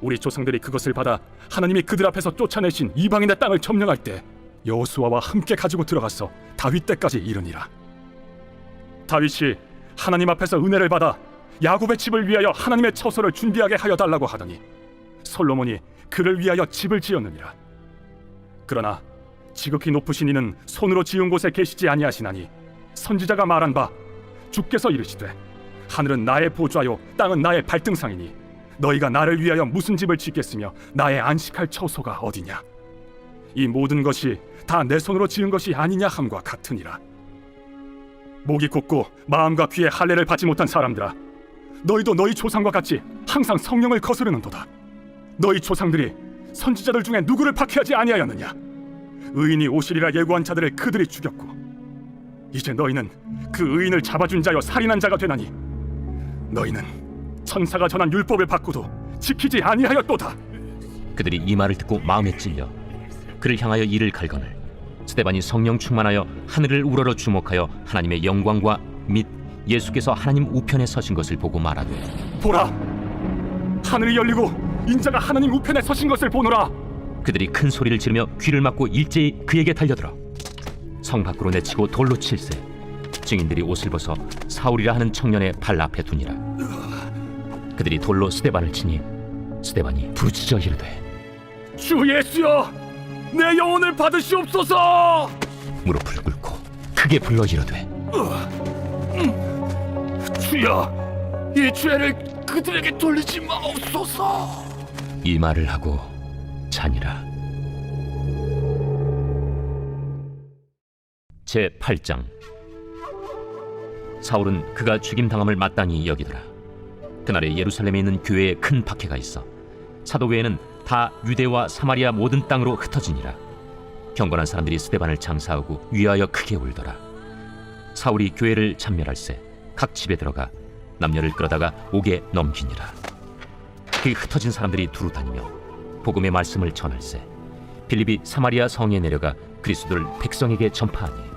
우리 조상들이 그것을 받아 하나님이 그들 앞에서 쫓아내신 이방인의 땅을 점령할 때 여호수아와 함께 가지고 들어가서 다윗 때까지 이르니라. 다윗이 하나님 앞에서 은혜를 받아 야곱의 집을 위하여 하나님의 처소를 준비하게 하여 달라고 하더니 솔로몬이 그를 위하여 집을 지었느니라. 그러나 지극히 높으신 이는 손으로 지은 곳에 계시지 아니하시나니 선지자가 말한 바 주께서 이르시되 하늘은 나의 보좌요 땅은 나의 발등상이니 너희가 나를 위하여 무슨 집을 짓겠으며 나의 안식할 처소가 어디냐. 이 모든 것이 다 내 손으로 지은 것이 아니냐 함과 같으니라. 목이 곧고 마음과 귀에 할례를 받지 못한 사람들아, 너희도 너희 조상과 같이 항상 성령을 거스르는도다. 너희 조상들이 선지자들 중에 누구를 박해하지 아니하였느냐. 의인이 오시리라 예고한 자들을 그들이 죽였고 이제 너희는 그 의인을 잡아준 자여 살인한 자가 되나니 너희는 천사가 전한 율법을 받고도 지키지 아니하였도다. 그들이 이 말을 듣고 마음에 찔려 그를 향하여 이를 갈거늘 스데반이 성령 충만하여 하늘을 우러러 주목하여 하나님의 영광과 및 예수께서 하나님 우편에 서신 것을 보고 말하되 보라, 하늘이 열리고 인자가 하나님 우편에 서신 것을 보노라. 그들이 큰 소리를 지르며 귀를 막고 일제히 그에게 달려들어 성 밖으로 내치고 돌로 칠세. 증인들이 옷을 벗어 사울이라 하는 청년의 발 앞에 두니라. 그들이 돌로 스데반을 치니 스데반이 부르짖어 이르되 주 예수여, 내 영혼을 받으시옵소서. 무릎을 꿇고 크게 불러 이르되 주여, 이 죄를 그들에게 돌리지 마옵소서. 이 말을 하고 자니라. 제8장. 사울은 그가 죽임당함을 마땅히 여기더라. 그날에 예루살렘에 있는 교회에 큰 박해가 있어 사도교회는 다 유대와 사마리아 모든 땅으로 흩어지니라. 경건한 사람들이 스데반을 장사하고 위하여 크게 울더라. 사울이 교회를 참멸할세 각 집에 들어가 남녀를 끌어다가 옥에 넘기니라. 그 흩어진 사람들이 두루 다니며 복음의 말씀을 전할세 빌립이 사마리아 성에 내려가 그리스도를 백성에게 전파하니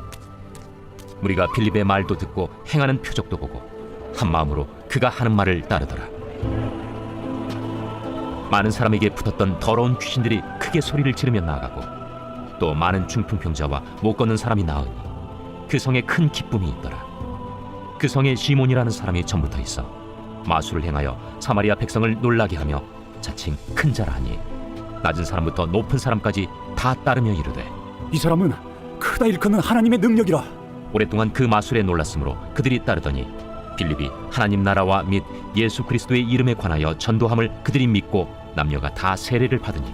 우리가 빌립의 말도 듣고 행하는 표적도 보고 한 마음으로 그가 하는 말을 따르더라. 많은 사람에게 붙었던 더러운 귀신들이 크게 소리를 지르며 나아가고 또 많은 중풍병자와 못 걷는 사람이 나으니 그 성에 큰 기쁨이 있더라. 그 성에 시몬이라는 사람이 전부터 있어 마술을 행하여 사마리아 백성을 놀라게 하며 자칭 큰 자라 하니 낮은 사람부터 높은 사람까지 다 따르며 이르되 이 사람은 크다 일컫는 하나님의 능력이라. 오랫동안 그 마술에 놀랐으므로 그들이 따르더니 빌립이 하나님 나라와 및 예수 그리스도의 이름에 관하여 전도함을 그들이 믿고 남녀가 다 세례를 받으니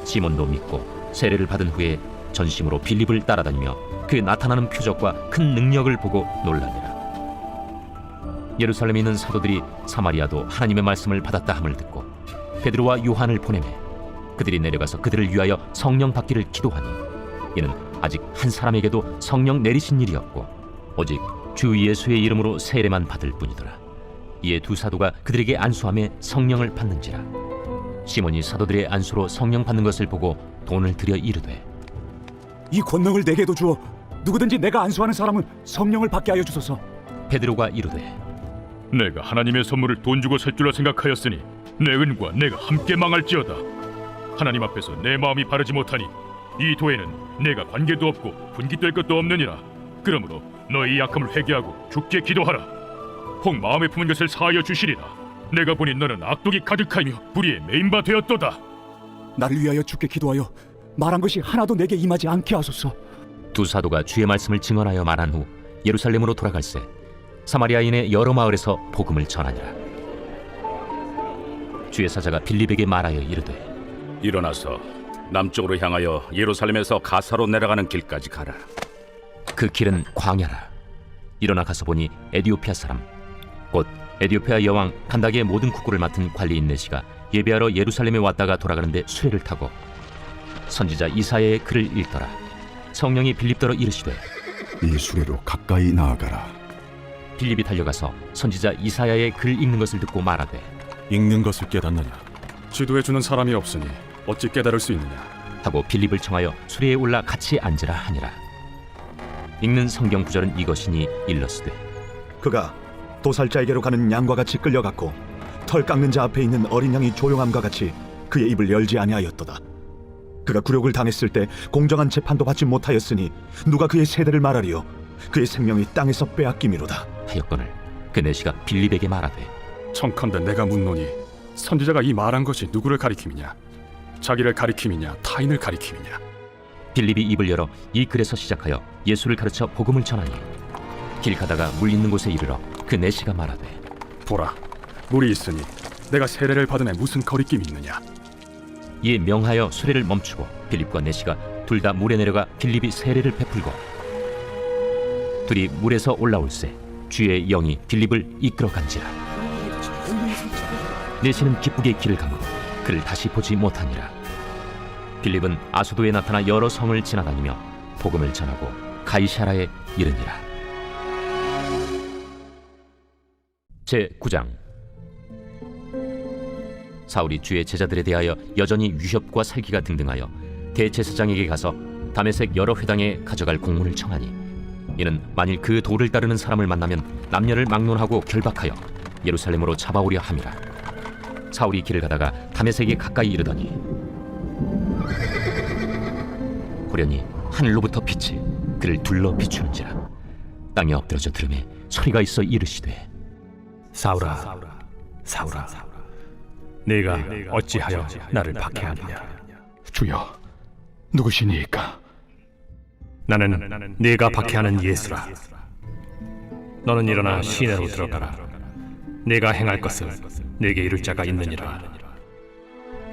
시몬도 믿고 세례를 받은 후에 전심으로 빌립을 따라다니며 그 나타나는 표적과 큰 능력을 보고 놀라니라. 예루살렘에 있는 사도들이 사마리아도 하나님의 말씀을 받았다 함을 듣고 베드로와 요한을 보내매 그들이 내려가서 그들을 위하여 성령 받기를 기도하니 이는 아직 한 사람에게도 성령 내리신 일이었고 오직 주 예수의 이름으로 세례만 받을 뿐이더라. 이에 두 사도가 그들에게 안수함에 성령을 받는지라. 시몬이 사도들의 안수로 성령 받는 것을 보고 돈을 들여 이르되 이 권능을 내게도 주어 누구든지 내가 안수하는 사람은 성령을 받게 하여 주소서. 베드로가 이르되 내가 하나님의 선물을 돈 주고 살 줄로 생각하였으니 내 은과 내가 함께 망할지어다. 하나님 앞에서 내 마음이 바르지 못하니 이 도에는 내가 관계도 없고 분깃될 것도 없느니라. 그러므로 너희 약함을 회개하고 주께 기도하라. 혹 마음에 품은 것을 사하여 주시리라. 내가 보니 너는 악독이 가득하며 불의에 매인 바 되었도다. 나를 위하여 주께 기도하여 말한 것이 하나도 내게 임하지 않게 하소서. 두 사도가 주의 말씀을 증언하여 말한 후 예루살렘으로 돌아갈새 사마리아인의 여러 마을에서 복음을 전하니라. 주의 사자가 빌립에게 말하여 이르되 일어나서 남쪽으로 향하여 예루살렘에서 가사로 내려가는 길까지 가라. 그 길은 광야라. 일어나 가서 보니 에디오피아 사람 곧 에디오피아 여왕 칸다게의 모든 국고를 맡은 관리인 네시가 예배하러 예루살렘에 왔다가 돌아가는데 수레를 타고 선지자 이사야의 글을 읽더라. 성령이 빌립더러 이르시되 이 수레로 가까이 나아가라. 빌립이 달려가서 선지자 이사야의 글 읽는 것을 듣고 말하되 읽는 것을 깨닫느냐? 지도해 주는 사람이 없으니 어찌 깨달을 수 있느냐? 하고 빌립을 청하여 수레에 올라 같이 앉으라 하니라. 읽는 성경 구절은 이것이니 일러스되 그가 도살자에게로 가는 양과 같이 끌려갔고 털 깎는 자 앞에 있는 어린 양이 조용함과 같이 그의 입을 열지 아니하였도다. 그가 굴욕을 당했을 때 공정한 재판도 받지 못하였으니 누가 그의 세대를 말하리요? 그의 생명이 땅에서 빼앗김이로다. 하였거늘 그 내시가 빌립에게 말하되 청컨대 내가 묻노니 선지자가 이 말한 것이 누구를 가리킴이냐? 자기를 가리킴이냐? 타인을 가리킴이냐? 빌립이 입을 열어 이 글에서 시작하여 예수를 가르쳐 복음을 전하니 길 가다가 물 있는 곳에 이르러 그 내시가 말하되 보라, 물이 있으니 내가 세례를 받음에 무슨 거리낌이 있느냐? 이에 명하여 수레를 멈추고 빌립과 내시가 둘 다 물에 내려가 빌립이 세례를 베풀고 둘이 물에서 올라올새 주의 영이 빌립을 이끌어간지라. 내시는 기쁘게 길을 가고 그를 다시 보지 못하니라. 빌립은 아소도에 나타나 여러 성을 지나다니며 복음을 전하고 가이사라에 이르니라. 제9장. 사울이 주의 제자들에 대하여 여전히 위협과 살기가 등등하여 대제사장에게 가서 다메섹 여러 회당에 가져갈 공문을 청하니 이는 만일 그 도를 따르는 사람을 만나면 남녀를 막론하고 결박하여 예루살렘으로 잡아오려 함이라. 사울이 길을 가다가 다메섹에 가까이 이르더니 호련히 하늘로부터 빛이 그를 둘러 비추는지라. 땅에 엎드러져 들음에 소리가 있어 이르시되 사울아, 사울아, 네가 어찌하여 나를 박해하느냐? 주여, 누구시니까? 나는 네가 박해하는 예수라. 너는 일어나 시내로 들어가라. 네가 행할 것을 네게 이룰 자가 있느니라.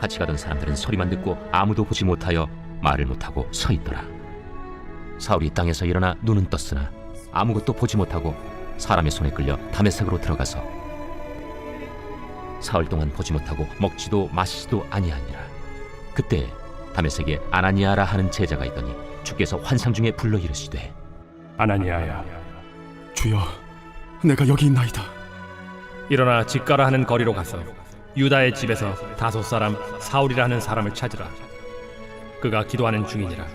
같이 가던 사람들은 소리만 듣고 아무도 보지 못하여 말을 못하고 서 있더라. 사울이 땅에서 일어나 눈은 떴으나 아무것도 보지 못하고 사람의 손에 끌려 다메섹으로 들어가서 사흘 동안 보지 못하고 먹지도 마시지도 아니하니라. 그때 다메섹에 아나니아라 하는 제자가 있더니 주께서 환상 중에 불러 이르시되 아나니아야, 주여, 내가 여기 있나이다. 일어나 집가라 하는 거리로 가서 유다의 집에서 다소 사람 사울이라 하는 사람을 찾으라. 그가 기도하는 중이니라.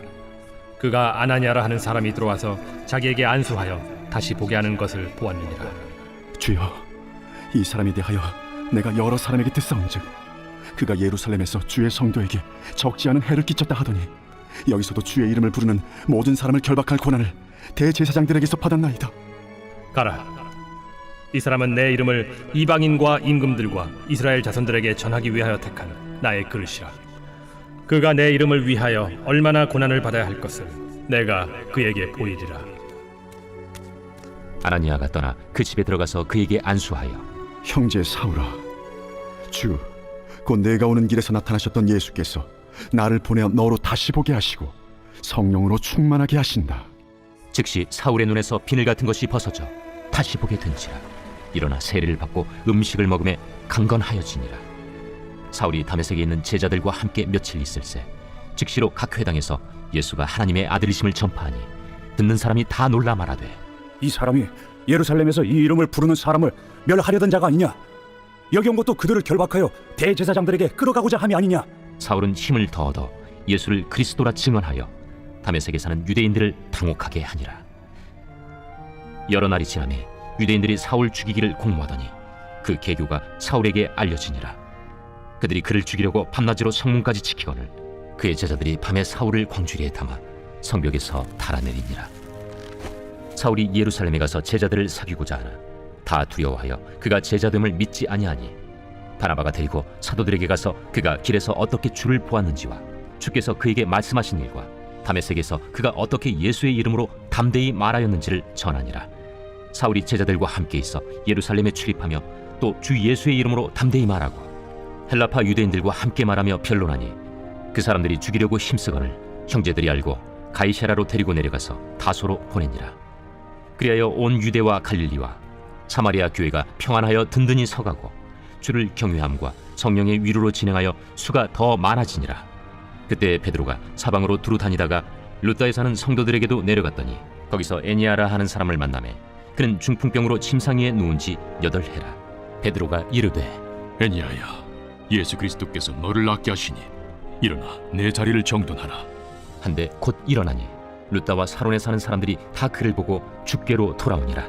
그가 아나니아라 하는 사람이 들어와서 자기에게 안수하여 다시 보게 하는 것을 보았느니라. 주여, 이 사람에 대하여 내가 여러 사람에게 듣사온즉 그가 예루살렘에서 주의 성도에게 적지 않은 해를 끼쳤다 하더니 여기서도 주의 이름을 부르는 모든 사람을 결박할 권한을 대제사장들에게서 받았나이다. 가라. 이 사람은 내 이름을 이방인과 임금들과 이스라엘 자손들에게 전하기 위하여 택한 나의 그릇이라. 그가 내 이름을 위하여 얼마나 고난을 받아야 할 것을 내가 그에게 보이리라. 아나니아가 떠나 그 집에 들어가서 그에게 안수하여 형제 사울아, 주 곧 내가 오는 길에서 나타나셨던 예수께서 나를 보내어 너로 다시 보게 하시고 성령으로 충만하게 하신다. 즉시 사울의 눈에서 비늘 같은 것이 벗어져 다시 보게 된지라. 일어나 세례를 받고 음식을 먹음에 강건하여지니라. 사울이 다메섹에 있는 제자들과 함께 며칠 있을새 즉시로 각 회당에서 예수가 하나님의 아들이심을 전파하니 듣는 사람이 다 놀라 말하되 이 사람이 예루살렘에서 이 이름을 부르는 사람을 멸하려던 자가 아니냐? 여기 온 것도 그들을 결박하여 대제사장들에게 끌어가고자 함이 아니냐? 사울은 힘을 더 얻어 예수를 그리스도라 증언하여 다메섹에 사는 유대인들을 당혹하게 하니라. 여러 날이 지나매 유대인들이 사울 죽이기를 공모하더니 그 계교가 사울에게 알려지니라. 그들이 그를 죽이려고 밤낮으로 성문까지 지키거늘 그의 제자들이 밤에 사울을 광주리에 담아 성벽에서 달아내리니라. 사울이 예루살렘에 가서 제자들을 사귀고자 하나 다 두려워하여 그가 제자됨을 믿지 아니하니 바나바가 데리고 사도들에게 가서 그가 길에서 어떻게 주를 보았는지와 주께서 그에게 말씀하신 일과 다메섹에서 그가 어떻게 예수의 이름으로 담대히 말하였는지를 전하니라. 사울이 제자들과 함께 있어 예루살렘에 출입하며 또 주 예수의 이름으로 담대히 말하고 헬라파 유대인들과 함께 말하며 변론하니 그 사람들이 죽이려고 힘쓰거늘 형제들이 알고 가이사랴로 데리고 내려가서 다소로 보내니라. 그리하여 온 유대와 갈릴리와 사마리아 교회가 평안하여 든든히 서가고 주를 경외함과 성령의 위로로 진행하여 수가 더 많아지니라. 그때 베드로가 사방으로 두루 다니다가 루다에 사는 성도들에게도 내려갔더니 거기서 에니아라 하는 사람을 만나매 그는 중풍병으로 침상 위에 누운 지 8해라. 베드로가 이르되 애니야야, 예수 그리스도께서 너를 낫게 하시니 일어나 내 자리를 정돈하라. 한데 곧 일어나니 루다와 사론에 사는 사람들이 다 그를 보고 주께로 돌아오니라.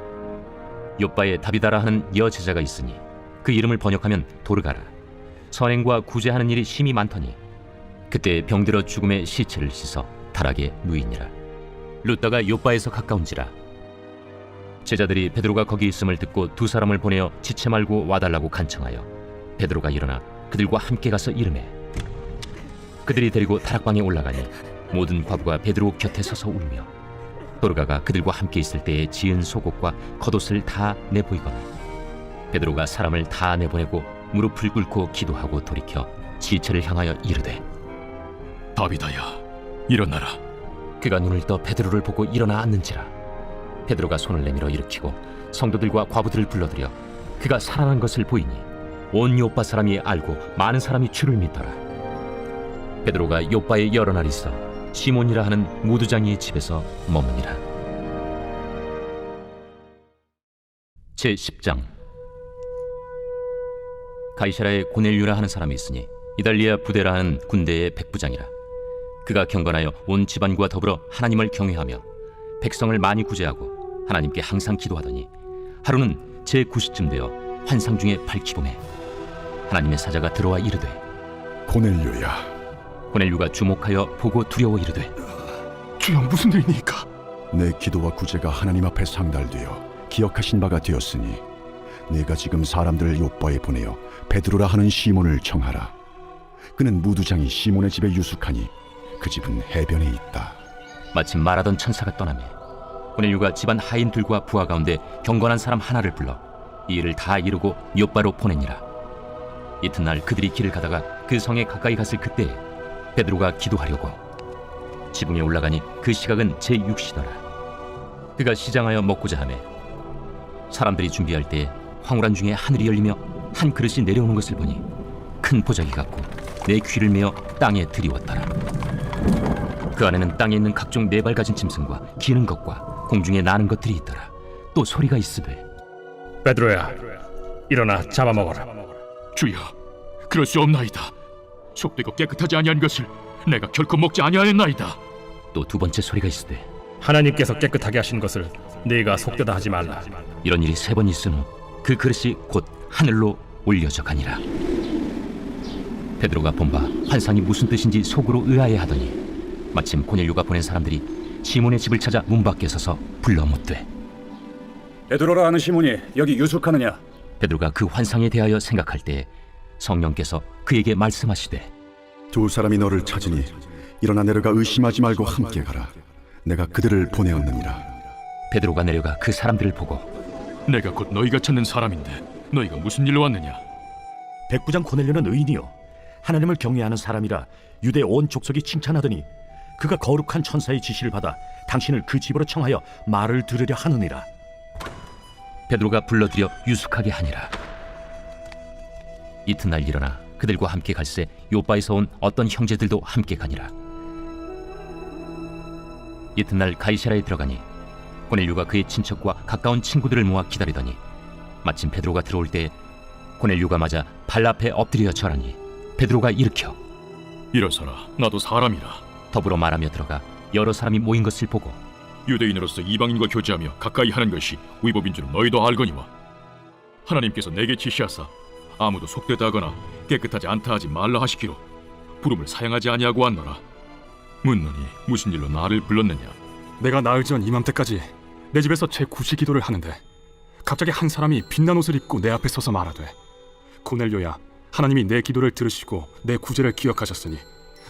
요바에 다비다라 하는 여제자가 있으니 그 이름을 번역하면 도르가라. 선행과 구제하는 일이 심히 많더니 그때 병들어 죽음의 시체를 씻어 다락에 누이니라. 루다가 요바에서 가까운지라. 제자들이 베드로가 거기 있음을 듣고 두 사람을 보내어 지체 말고 와달라고 간청하여 베드로가 일어나 그들과 함께 가서 이르매 그들이 데리고 다락방에 올라가니 모든 과부가 베드로 곁에 서서 울며 도르가가 그들과 함께 있을 때에 지은 속옷과 겉옷을 다 내보이거늘 베드로가 사람을 다 내보내고 무릎을 꿇고 기도하고 돌이켜 지체를 향하여 이르되 다비다야, 일어나라. 그가 눈을 떠 베드로를 보고 일어나 앉는지라. 베드로가 손을 내밀어 일으키고 성도들과 과부들을 불러들여 그가 살아난 것을 보이니 온 요빠 사람이 알고 많은 사람이 주를 믿더라. 베드로가 요빠에 여러 날 있어 시몬이라 하는 무두장이의 집에서 머무니라. 제10장. 가이사라에 고넬류라 하는 사람이 있으니 이달리아 부대라 하는 군대의 백부장이라. 그가 경건하여 온 집안과 더불어 하나님을 경외하며 백성을 많이 구제하고 하나님께 항상 기도하더니 하루는 제9시쯤 되어 환상 중에 밝히봄에 하나님의 사자가 들어와 이르되 고넬료야. 고넬류가 주목하여 보고 두려워 이르되 주여, 무슨 일이니까? 내 기도와 구제가 하나님 앞에 상달되어 기억하신 바가 되었으니 내가 지금 사람들을 요바에 보내어 베드로라 하는 시몬을 청하라. 그는 무두장이 시몬의 집에 유숙하니 그 집은 해변에 있다. 마침 말하던 천사가 떠나며 고넬류가 집안 하인들과 부하 가운데 경건한 사람 하나를 불러 이 일을 다 이루고 요바로 보내니라. 이튿날 그들이 길을 가다가 그 성에 가까이 갔을 그때에 베드로가 기도하려고 지붕에 올라가니 그 시각은 제6시더라. 그가 시장하여 먹고자 하매 사람들이 준비할 때에 황홀한 중에 하늘이 열리며 한 그릇이 내려오는 것을 보니 큰 보자기 같고 내 귀를 메어 땅에 들이웠더라. 그 안에는 땅에 있는 각종 네 발 가진 짐승과 기는 것과 공중에 나는 것들이 있더라. 또 소리가 있으되 베드로야, 일어나 잡아먹어라. 주여, 그럴 수 없나이다. 속되고 깨끗하지 아니한 것을 내가 결코 먹지 아니하였나이다. 또 두 번째 소리가 있으되 하나님께서 깨끗하게 하신 것을 네가 속되다 하지 말라. 이런 일이 3번 있은 후 그 그릇이 곧 하늘로 올려져 가니라. 베드로가 본바 환상이 무슨 뜻인지 속으로 의아해하더니 마침 고넬류가 보낸 사람들이 시몬의 집을 찾아 문 밖에 서서 불러 묻되 베드로라 하는 시몬이 여기 유숙하느냐? 베드로가 그 환상에 대하여 생각할 때에 성령께서 그에게 말씀하시되 두 사람이 너를 찾으니 일어나 내려가 의심하지 말고 함께 가라. 내가 그들을 보내었느니라. 베드로가 내려가 그 사람들을 보고 내가 곧 너희가 찾는 사람인데 너희가 무슨 일로 왔느냐? 백부장 고넬료는 의인이요 하나님을 경외하는 사람이라 유대 온 족속이 칭찬하더니 그가 거룩한 천사의 지시를 받아 당신을 그 집으로 청하여 말을 들으려 하느니라. 베드로가 불러들여 유숙하게 하니라. 이튿날 일어나 그들과 함께 갈새 요바에서 온 어떤 형제들도 함께 가니라. 이튿날 가이사라에 들어가니 고넬료가 그의 친척과 가까운 친구들을 모아 기다리더니 마침 베드로가 들어올 때 고넬료가 맞아 발 앞에 엎드려 절하니 베드로가 일으켜 일어서라, 나도 사람이라. 더불어 말하며 들어가 여러 사람이 모인 것을 보고 유대인으로서 이방인과 교제하며 가까이 하는 것이 위법인 줄은 너희도 알거니와 하나님께서 내게 지시하사 아무도 속되다 하거나 깨끗하지 않다 하지 말라 하시기로 부름을 사양하지 아니하고 왔노라. 묻노니 무슨 일로 나를 불렀느냐? 내가 나흘 전 이맘때까지 내 집에서 제 구시 기도를 하는데 갑자기 한 사람이 빛난 옷을 입고 내 앞에 서서 말하되, 고넬료야, 하나님이 내 기도를 들으시고 내 구제를 기억하셨으니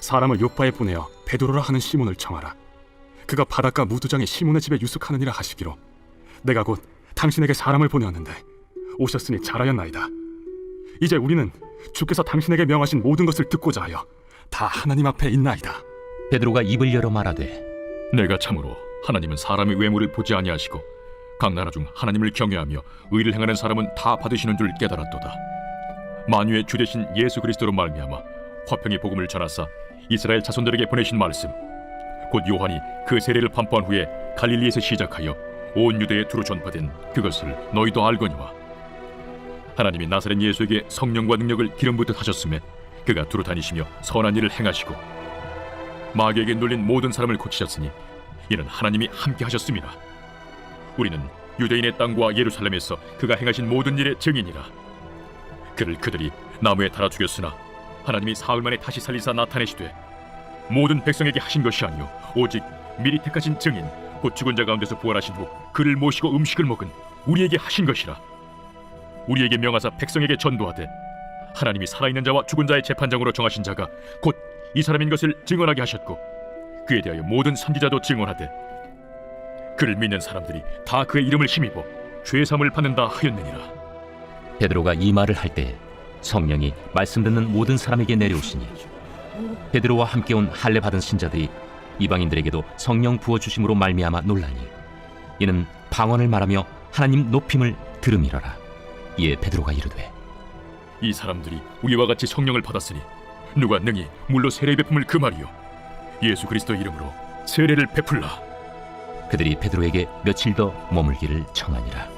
사람을 요파에 보내어 베드로라 하는 시몬을 청하라. 그가 바닷가 무두장에 시몬의 집에 유숙하느니라 하시기로 내가 곧 당신에게 사람을 보내었는데 오셨으니 잘하였나이다. 이제 우리는 주께서 당신에게 명하신 모든 것을 듣고자 하여 다 하나님 앞에 있나이다. 베드로가 입을 열어 말하되 내가 참으로 하나님은 사람의 외모를 보지 아니하시고 각 나라 중 하나님을 경외하며 의를 행하는 사람은 다 받으시는 줄 깨달았도다. 만유의 주 되신 예수 그리스도로 말미암아 화평의 복음을 전하사 이스라엘 자손들에게 보내신 말씀, 곧 요한이 그 세례를 판포한 후에 갈릴리에서 시작하여 온 유대에 두루 전파된 그것을 너희도 알거니와 하나님이 나사렛 예수에게 성령과 능력을 기름 붓듯 하셨음에 그가 두루 다니시며 선한 일을 행하시고 마귀에게 눌린 모든 사람을 고치셨으니 이는 하나님이 함께 하셨습니다. 우리는 유대인의 땅과 예루살렘에서 그가 행하신 모든 일의 증인이라. 그를 그들이 나무에 달아 죽였으나 하나님이 사흘 만에 다시 살리사 나타내시되 모든 백성에게 하신 것이 아니요 오직 미리 택하신 증인 곧 죽은 자 가운데서 부활하신 후 그를 모시고 음식을 먹은 우리에게 하신 것이라. 우리에게 명하사 백성에게 전도하되 하나님이 살아있는 자와 죽은 자의 재판장으로 정하신 자가 곧 이 사람인 것을 증언하게 하셨고 그에 대하여 모든 선지자도 증언하되 그를 믿는 사람들이 다 그의 이름을 힘입어 죄사함을 받는다 하였느니라. 베드로가 이 말을 할 때 성령이 말씀 듣는 모든 사람에게 내려오시니 베드로와 함께 온 할례 받은 신자들이 이방인들에게도 성령 부어 주심으로 말미암아 놀라니 이는 방언을 말하며 하나님 높임을 들음이러라. 이에 베드로가 이르되 이 사람들이 우리와 같이 성령을 받았으니 누가 능히 물로 세례 베품을 금하리요 예수 그리스도 이름으로 세례를 베풀라. 그들이 베드로에게 며칠 더 머물기를 청하니라.